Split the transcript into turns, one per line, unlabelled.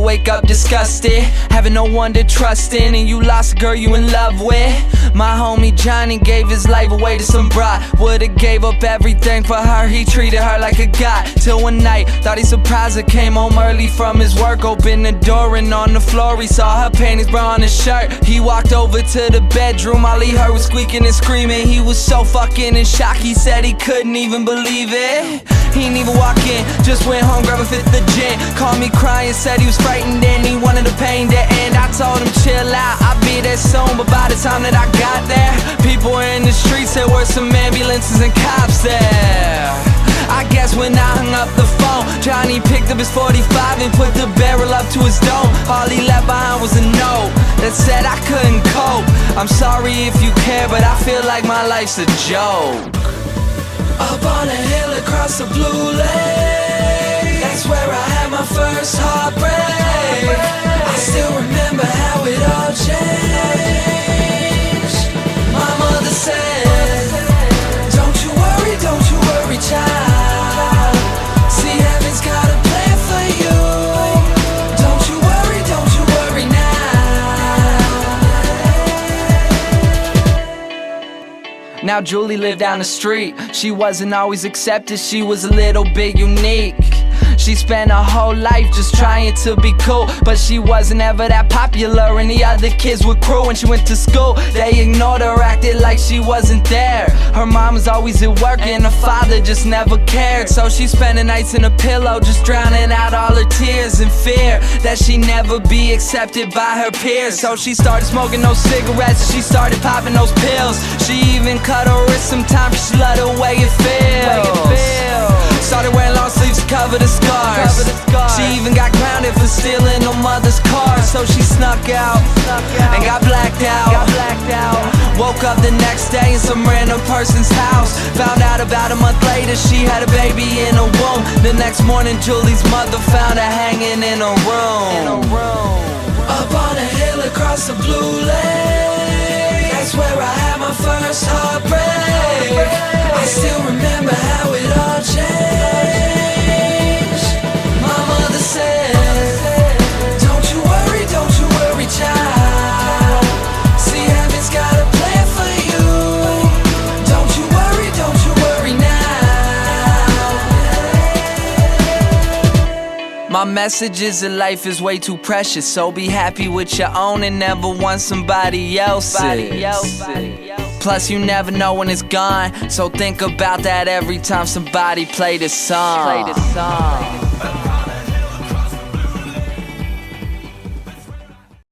wake up disgusted, having no one to trust in, and you lost a girl you in love with. My homie Johnny gave his life away to some bride. Would've gave up everything for her, he treated her like a god. Till one night, thought he surprised her, came home early from his work. Opened the door and on the floor he saw her panties, bra on his shirt. He walked over to the bedroom, all he heard was squeaking and screaming. He was so fucking in shock, he said he couldn't even believe it. He didn't even walk in, just went home, grabbed a fifth of gin. Called me crying, said he was frightened and he wanted the pain to end. I told him chill out, I'll be there soon. But by the time that I got there, people were in the streets, there were some ambulances and cops there. I guess when I hung up the phone, Johnny picked up his 45 and put the barrel up to his dome. All he left behind was a note that said I couldn't cope. I'm sorry if you care, but I feel like my life's a joke. Up on a hill across the blue lake, that's where I had my first heartbreak. I still remember how it all changed. My mother said, don't you worry, child. See, heaven's got a plan for you. Don't you worry now. Now Julie lived down the street. She wasn't always accepted, she was a little bit unique. She spent her whole life just trying to be cool, but she wasn't ever that popular and the other kids were cruel. When she went to school, they ignored her, acted like she wasn't there. Her mom was always at work and her father just never cared. So she spent the nights in a pillow, just drowning out all her tears in fear that she'd never be accepted by her peers. So she started smoking those cigarettes and she started popping those pills. She even cut her wrist sometimes cause she loved the way it feels. Started wearing long sleeves to cover the scars. She even got grounded for stealing her mother's car. So she snuck out and got blacked out. Woke up the next day in some random person's house. Found out about a month later she had a baby in her womb. The next morning Julie's mother found her hanging in her room. Up on a hill across the blue lake, that's where I had my first heartbreak. I still remember how it all changed. My mother said, don't you worry, child. See, heaven's got a plan for you. Don't you worry now. My message is that life is way too precious, so be happy with your own and never want somebody else's. Plus you never know when it's gone, so think about that every time somebody play this song.